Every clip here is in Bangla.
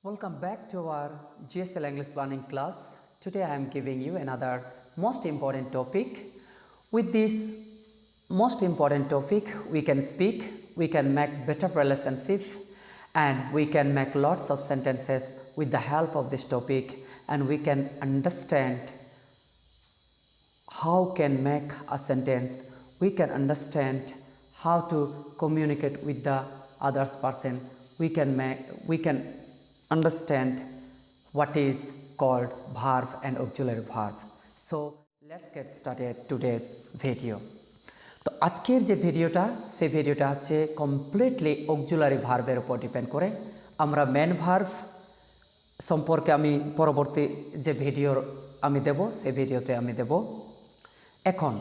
Welcome back to our GSL English learning class. Today I am giving you another most important topic. With this most important topic, we can speak, we can make better relationship, and we can make lots of sentences with the help of this topic, and we can understand how can make a sentence, we can understand how to communicate with the other person, we can understand what is called verb and auxiliary verb. So let's get started today's video. তো আজকের যে ভিডিওটা সেই ভিডিওটা হচ্ছে কমপ্লিটলি অক্সিলারি ভার্বের উপর ডিপেন্ড করে। আমরা মেন ভার্ব সম্পর্কে আমি পরবর্তী যে ভিডিও আমি দেব সেই ভিডিওতে আমি দেব। এখন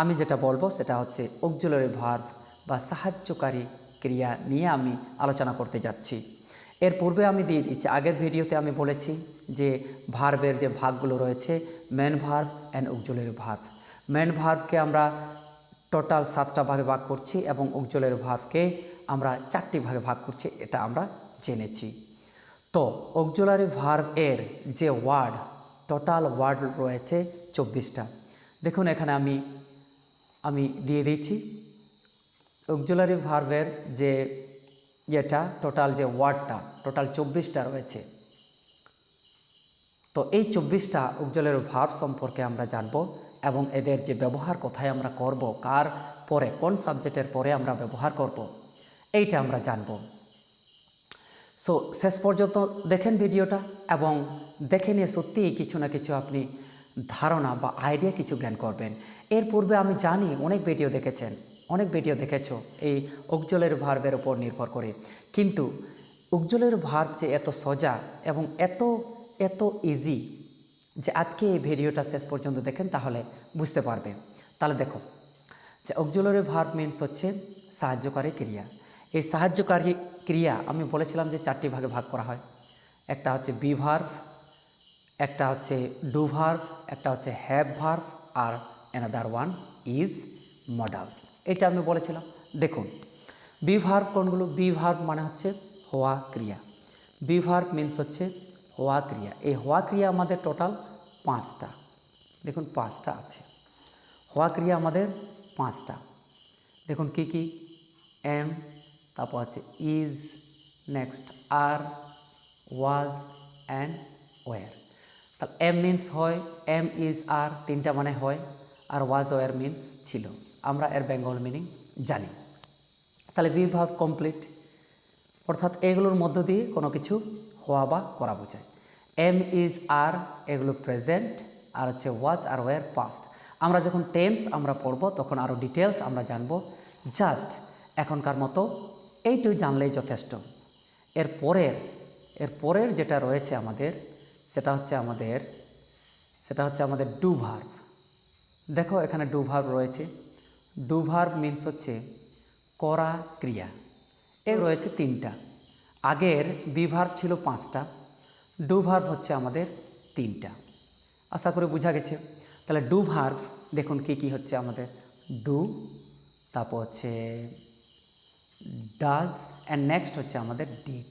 আমি যেটা বলবো সেটা হচ্ছে অক্সিলারি ভার্ব বা সাহায্যকারী ক্রিয়া নিয়ে আমি আলোচনা করতে যাচ্ছি। এর পূর্বে আমি দিয়ে দিচ্ছি, আগের ভিডিওতে আমি বলেছি যে ভার্বের যে ভাগগুলো রয়েছে main verb and auxiliary verb. Main ভার্বকে আমরা টোটাল 7টা ভাগে ভাগ করছি এবং অক্সিলারি ভার্বকে আমরা 4টি ভাগে ভাগ করছি, এটা আমরা জেনেছি। তো অক্সিলারি ভার্ব এর যে ওয়ার্ড, টোটাল ওয়ার্ড রয়েছে 24টা। দেখুন এখানে আমি দিয়ে দিয়েছি অক্সিলারি ভার্বের যে যেটা টোটাল যে ওয়ার্ডটা টোটাল 24টা রয়েছে। তো এই 24টা অক্সিলারি ভার্ব সম্পর্কে আমরা জানব এবং এদের যে ব্যবহার কোথায় আমরা করব, কার পরে, কোন সাবজেক্টের পরে আমরা ব্যবহার করব, এইটা আমরা জানব। সো শেষ পর্যন্ত দেখেন ভিডিওটা এবং দেখে নিয়ে সত্যিই কিছু না কিছু আপনি ধারণা বা আইডিয়া কিছু জ্ঞান করবেন। এর পূর্বে আমি জানি অনেক ভিডিও দেখেছেন, অনেক ভিডিও দেখেছো এই অক্সিলারি ভার্বের উপর নির্ভর করে, কিন্তু অক্সিলারি ভার্ব যে এত সোজা এবং এত ইজি যে আজকে এই ভিডিওটা শেষ পর্যন্ত দেখেন তাহলে বুঝতে পারবে। তাহলে দেখো যে অক্সিলারি ভার্ব মিনস হচ্ছে সাহায্যকারী ক্রিয়া। এই সাহায্যকারী ক্রিয়া আমি বলেছিলাম যে 4টি ভাগে ভাগ করা হয়। একটা হচ্ছে বি ভার্ব, একটা হচ্ছে ডু ভার্ব, একটা হচ্ছে হ্যাভ ভার্ব, আর অ্যানাদার ওয়ান ইজ মডালস। এটা আমি বলেছিলাম। দেখুন বি ভার্ব কোনগুলো? বি ভার্ব মানে হচ্ছে হওয়া ক্রিয়া। বি ভার্ব মিনস হচ্ছে হওয়া ক্রিয়া। এই হওয়া ক্রিয়া আমাদের টোটাল 5টা। দেখুন 5টা আছে হওয়া ক্রিয়া আমাদের 5টা। দেখুন কি কি? এম, তারপর আছে is, next are, was and were. তাহলে এম মিনস হয়, এম ইজ আর 3টা মানে হয়, আর ওয়াজ ওয়ার মিনস ছিল। আমরা এর বেঙ্গল মিনিং জানি। তাহলে বি ভার্ব কমপ্লিট, অর্থাৎ এগুলোর মধ্য দিয়ে কোনো কিছু হওয়া বা করা বোঝায়। এম ইজ আর এগুলো প্রেজেন্ট, আর হচ্ছে ওয়াজ আর ওয়ার পাস্ট। আমরা যখন টেন্স আমরা পড়ব তখন আরও ডিটেলস আমরা জানব। জাস্ট এখনকার মতো এইটুকু জানলেই যথেষ্ট। এর পরের যেটা রয়েছে আমাদের সেটা হচ্ছে আমাদের ডু ভার্ব। দেখো এখানে ডু ভার্ব রয়েছে। ডু ভার্ব মিনস হচ্ছে করা ক্রিয়া। এর রয়েছে 3টা। আগের বি ভার্ব ছিল 5টা, ডু ভার্ব হচ্ছে আমাদের 3টা। আশা করি বোঝা গেছে। তাহলে ডু ভার্ব দেখুন কি কি হচ্ছে আমাদের ডু, তারপর হচ্ছে ডাজ, অ্যান্ড নেক্সট হচ্ছে আমাদের ডিড।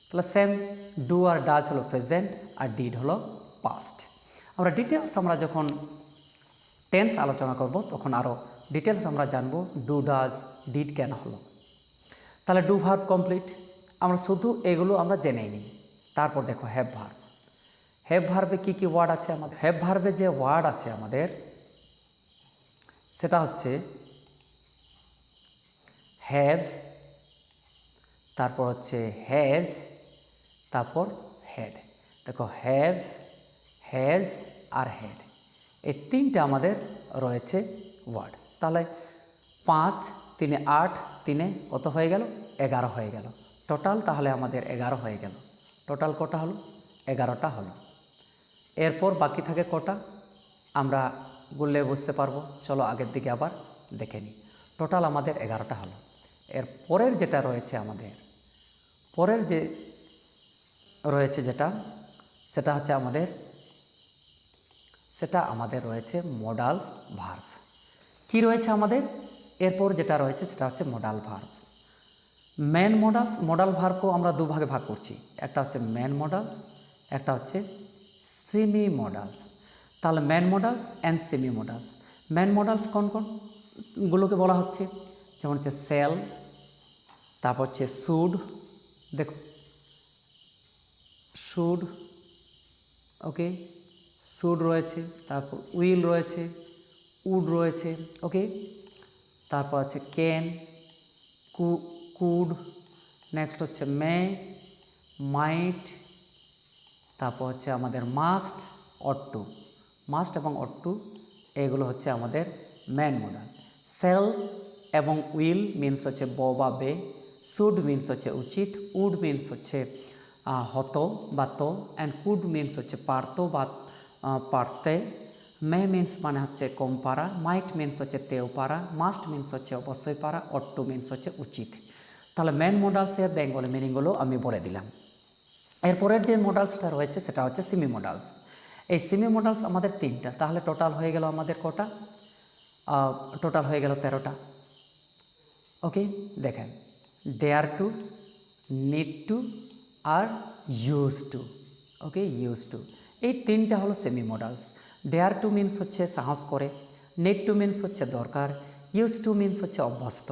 তাহলে সেম ডু আর ডাজ হলো প্রেজেন্ট আর ডিড হলো পাস্ট। আমরা ডিটেলস আমরা যখন টেন্স আলোচনা করব তখন আরও ডিটেলস আমরা জানব ডু ডাজ ডিড কেন হলো। তাহলে ডু ভার্ব কমপ্লিট, আমরা শুধু এগুলো আমরা জেনেই নিই। তারপর দেখো হ্যাভ ভার্ব। হ্যাভ ভার্বে কী কী ওয়ার্ড আছে আমাদের? হ্যাভ ভার্বে যে ওয়ার্ড আছে আমাদের সেটা হচ্ছে হ্যাভ, তারপর হচ্ছে হ্যাজ, তারপর হেড। দেখো হ্যাভ, হ্যাজ আর হেড, এই 3টা আমাদের রয়েছে ওয়ার্ড। তাহলে 5 3 8 3 কত হয়ে গেল? 11 হয়ে গেল টোটাল। তাহলে আমাদের 11 হয়ে গেল। টোটাল কটা হলো? 11টা হলো। এরপর বাকি থাকে কটা আমরা গুনলে বুঝতে পারবো। চলো আগের দিকে আবার দেখে নিই। টোটাল আমাদের 11টা হলো। এর পরের যেটা রয়েছে আমাদের, পরের যে রয়েছে সেটা হচ্ছে আমাদের রয়েছে মডালস ভার্ব। কি রয়েছে আমাদের এরপর যেটা রয়েছে সেটা হচ্ছে modal verbs. Main modals, modal ভার্বকেও আমরা দুভাগে ভাগ করছি, একটা হচ্ছে মেন মডালস, একটা হচ্ছে সেমি মডালস। তাহলে main modals and semi modals. Main modals কোন কোনগুলোকে বলা হচ্ছে, যেমন হচ্ছে সেল, তারপর হচ্ছে শুড, দেখো শুড, ওকে, শুড রয়েছে, তারপর উইল রয়েছে, উড রয়েছে, ওকে, তারপর আছে ক্যান, কুড, নেক্সট হচ্ছে মে, মাইট, তারপর হচ্ছে আমাদের মাস্ট, অট্টু, মাস্ট এবং অট্টু, এগুলো হচ্ছে আমাদের মেন মডাল। সেল এবং উইল মিনস হচ্ছে ব বা বে, শুড মিনস হচ্ছে উচিত, উড মিনস হচ্ছে হতো বা তো, অ্যান্ড কুড মিনস হচ্ছে পারতো বা পারতে, মে মিনস মানে হচ্ছে কম পারা, মাইট মিনস হচ্ছে তেও পারা, মাস্ট মিনস হচ্ছে অবশ্যই পারা, অট্টু মিনস হচ্ছে উচিত। তাহলে মেন মডালসের বেঙ্গলি মিনিংগুলো আমি বলে দিলাম। এরপরের যে মডালসটা রয়েছে সেটা হচ্ছে সেমি মডালস। এই সেমি মডালস আমাদের তিনটা, তাহলে টোটাল হয়ে গেল আমাদের কটা? টোটাল হয়ে গেল 13টা। ওকে, দেখেন, ডেয়ার টু, নিড টু, আর use to. Okay, use to, এই তিনটা হলো semi modals. Dare to means হচ্ছে সাহস করে, নিড টু মিনস হচ্ছে দরকার, ইউজ টু মিনস হচ্ছে অভ্যস্ত।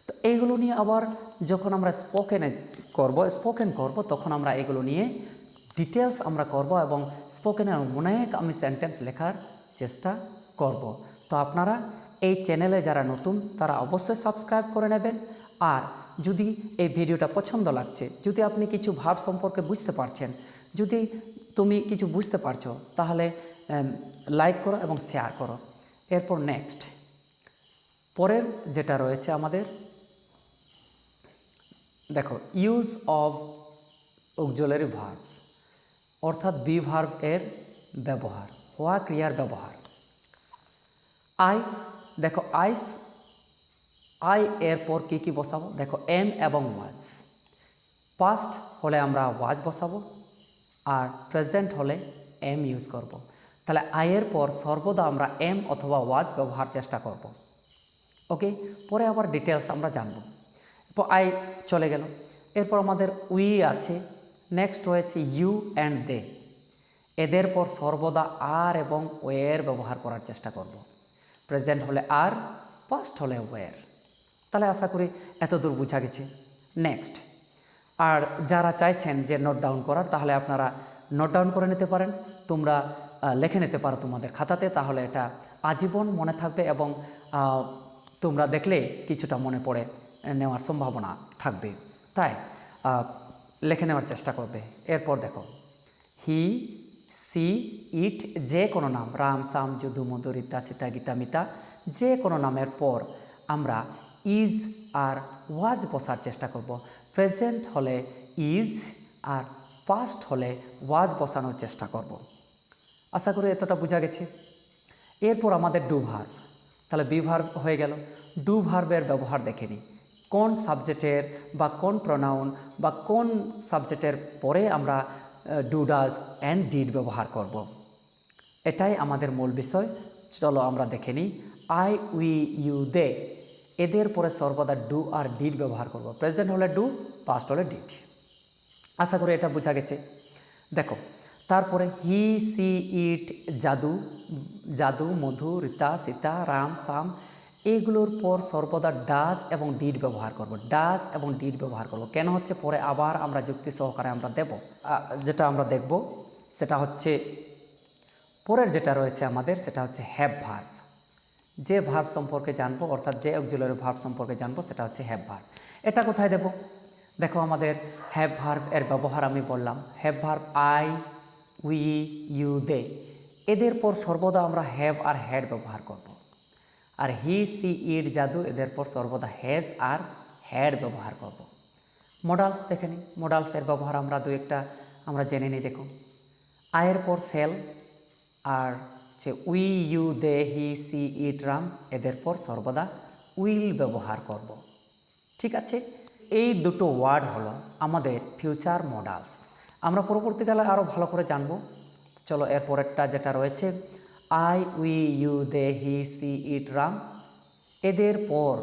তো এইগুলো নিয়ে আবার যখন আমরা স্পোকেন করব তখন আমরা এগুলো নিয়ে ডিটেলস আমরা করব এবং স্পোকেনে অনেক আমি সেন্টেন্স লেখার চেষ্টা করব। তো আপনারা এই চ্যানেলে যারা নতুন তারা অবশ্যই সাবস্ক্রাইব করে নেবেন। আর যদি এই ভিডিওটা পছন্দ লাগছে, যদি আপনি কিছু ভাব সম্পর্কে বুঝতে পারছেন, যদি তুমি কিছু বুঝতে পারছো, তাহলে লাইক করো এবং শেয়ার করো। এরপর নেক্সট পরের যেটা রয়েছে আমাদের, দেখো, ইউজ অফ অক্সিলারি ভার্বস, অর্থাৎ বি ভার্ব এর ব্যবহার, হওয়া ক্রিয়ার ব্যবহার। আই, দেখো আই এরপর কী কী বসাবো? দেখো এম এবং ওয়াজ। পাস্ট হলে আমরা ওয়াজ বসাবো, আর প্রেজেন্ট হলে এম ইউজ করব। তাহলে আইয়ের পর সর্বদা আমরা এম অথবা ওয়াজ ব্যবহার চেষ্টা করব। ওকে, পরে আবার ডিটেলস আমরা জানব। এরপর আই চলে গেল, এরপর আমাদের উই আছে, নেক্সট রয়েছে ইউ অ্যান্ড দে। এদের পর সর্বদা আর এবং ওয়ের ব্যবহার করার চেষ্টা করব। প্রেজেন্ট হলে আর, পাস্ট হলে ওয়ের। তাহলে আশা করি এতদূর বোঝা গেছে। নেক্সট, আর যারা চাইছেন যে নোট ডাউন করার, তাহলে আপনারা নোট ডাউন করে নিতে পারেন, তোমরা লিখে নিতে পারো তোমাদের খাতাতে, তাহলে এটা আজীবন মনে থাকবে এবং তোমরা দেখলে কিছুটা মনে পড়ে নেওয়ার সম্ভাবনা থাকবে, তাই লিখে নেওয়ার চেষ্টা করবে। এরপর দেখো, হি, সি, ইট, যে কোনো নাম, রাম, সাম, যদু, মধু, রীতা, সীতা, গীতা, মিতা, যে কোনো নামের পর আমরা ইজ আর ওয়াজ বসার চেষ্টা করব। প্রেজেন্ট হলে ইজ আর পাস্ট হলে ওয়াজ বসানোর চেষ্টা করব। আশা করি এতটা বোঝা গেছে। এরপর আমাদের ডু ভার্ব, তাহলে বি ভার্ব হয়ে গেল। ডু ভার্বের ব্যবহার দেখে নিই, কোন সাবজেক্টের বা কোন প্রোনাউন বা কোন সাবজেক্টের পরে আমরা ডু, ডাজ অ্যান্ড ডিড ব্যবহার করব। এটাই আমাদের মূল বিষয়। চলো আমরা দেখে নিই। আই, উই, ইউ, দে, এদের পরে সর্বদা ডু আর ডিড ব্যবহার করব। প্রেজেন্ট হলে ডু, পাস্ট হলে ডিড। আশা করি এটা বোঝা গেছে। দেখো, তারপরে হি, সি, ইট, যাদু, মধু, রীতা, সীতা, রাম, সাম, এইগুলোর পর সর্বদা ডাজ এবং ডিড ব্যবহার করব। ডাজ এবং ডিড ব্যবহার করব কেন হচ্ছে পরে আবার আমরা যুক্তি সহকারে আমরা দেব। যেটা আমরা দেখব সেটা হচ্ছে পরের যেটা রয়েছে আমাদের, সেটা হচ্ছে হ্যাভ ভার্ব। যে ভার্ব সম্পর্কে জানবো, অর্থাৎ যে অক্সিলারি ভার্ব সম্পর্কে জানবো, সেটা হচ্ছে হ্যাভ ভার্ব। এটা কোথায় দেব? দেখো, আমাদের হ্যাভ ভার্ব এর ব্যবহার আমি বললাম। Have verb I, we, you, they, এদের পর সর্বদা আমরা হ্যাভ আর হ্যাড ব্যবহার করব। আর হি, সি, ইট, জাদু, এদের পর সর্বদা হ্যাজ আর হ্যাড ব্যবহার করব। মডালস দেখে নিই, মডালসের ব্যবহার আমরা দু একটা আমরা জেনে নিই। দেখো, আয়ের পর সেল, আর যে we, you, they, he, she, it, Ram, এদের পর সর্বদা উইল ব্যবহার করব। ঠিক আছে, এই দুটো ওয়ার্ড হলো আমাদের ফিউচার মডালস। আমরা পরবর্তীকালে আরও ভালো করে জানব। চলো, এরপরেরটা যেটা রয়েছে, I, we, you, they, he, she, it, Ram, এদের পর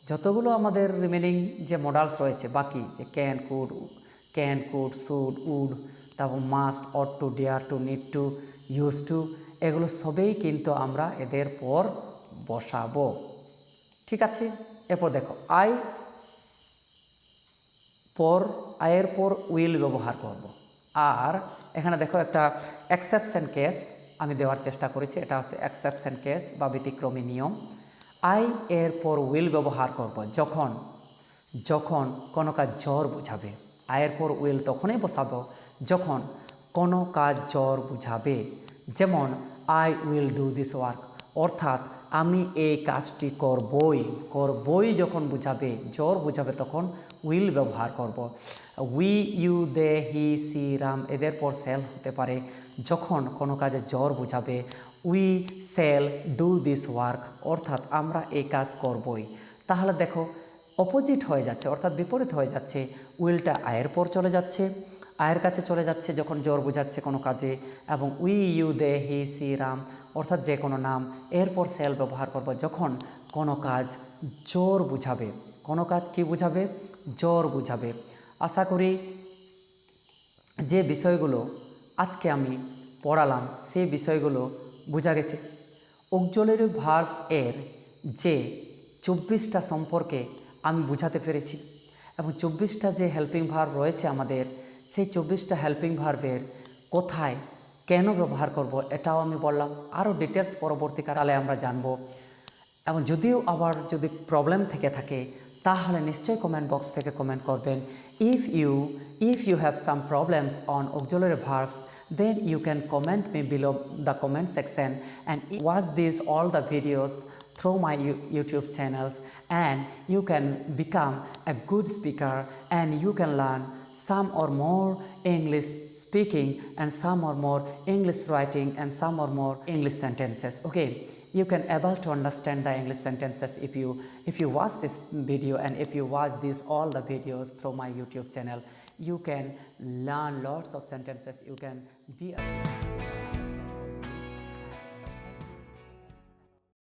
যতগুলো আমাদের রিমেনিং যে মডালস রয়েছে বাকি, যে ক্যান কুড শুড উড, তারপর must, ought to, dare to, need to, use to, এগুলো সবেই কিন্তু আমরা এদের পর বসাবো। ঠিক আছে, এরপর দেখো আয়ের পর উইল ব্যবহার করব। আর এখানে দেখো একটা এক্সেপশন কেস আমি দেওয়ার চেষ্টা করেছি, এটা হচ্ছে এক্সেপশন কেস বা ব্যতিক্রমী নিয়ম। আই এর পর উইল ব্যবহার করব যখন কোনো কাজ জোর বুঝাবে। আয়ের পর উইল তখনই বসাবো যখন কোনো কাজ জোর বুঝাবে। যেমন I will do this work, অর্থাৎ আমি এই কাজটি করবই যখন বুঝাবে, জোর বুঝাবে, তখন উইল ব্যবহার করব। We, you, they, he, she, Ram এদের পর সেল হতে পারে যখন কোনো কাজে জোর বুঝাবে। We shall do this work, অর্থাৎ আমরা এই কাজ করবই। তাহলে দেখো অপোজিট হয়ে যাচ্ছে, অর্থাৎ বিপরীত হয়ে যাচ্ছে। উইলটা আয়ের পর চলে যাচ্ছে, আয়ের কাছে চলে যাচ্ছে যখন জোর বোঝাচ্ছে কোনো কাজে, এবং we, you, they, he, she, Ram অর্থাৎ যে কোনো নাম এরপর সেল ব্যবহার করব যখন কোনো কাজ জোর বুঝাবে। কোনো কাজ কি বুঝাবে? জোর বুঝাবে। আশা করি যে বিষয়গুলো আজকে আমি পড়ালাম সেই বিষয়গুলো বোঝা গেছে। অক্সিলারি ভার্বস এর যে 24টা সম্পর্কে আমি বুঝাতে পেরেছি, এবং 24টা যে হেল্পিং ভার্ব রয়েছে আমাদের, সেই 24টা হেল্পিং ভার্বের কোথায় কেন ব্যবহার করব এটাও আমি বললাম। আরও ডিটেলস পরবর্তীকালে আমরা জানব। এবং যদিও আবার যদি প্রবলেম থেকে থাকে তাহলে নিশ্চয়ই কমেন্ট বক্স থেকে কমেন্ট করবেন। If you have some problems on auxiliary verbs, then you can comment me below the comment section and watch these all the videos through my YouTube channels, and you can become a good speaker and you can learn some or more English speaking and some or more English writing and some or more English sentences. Okay, you can able to understand the English sentences if you watch this video, and if you watch these all the videos through my YouTube channel, you can learn lots of sentences. You can be a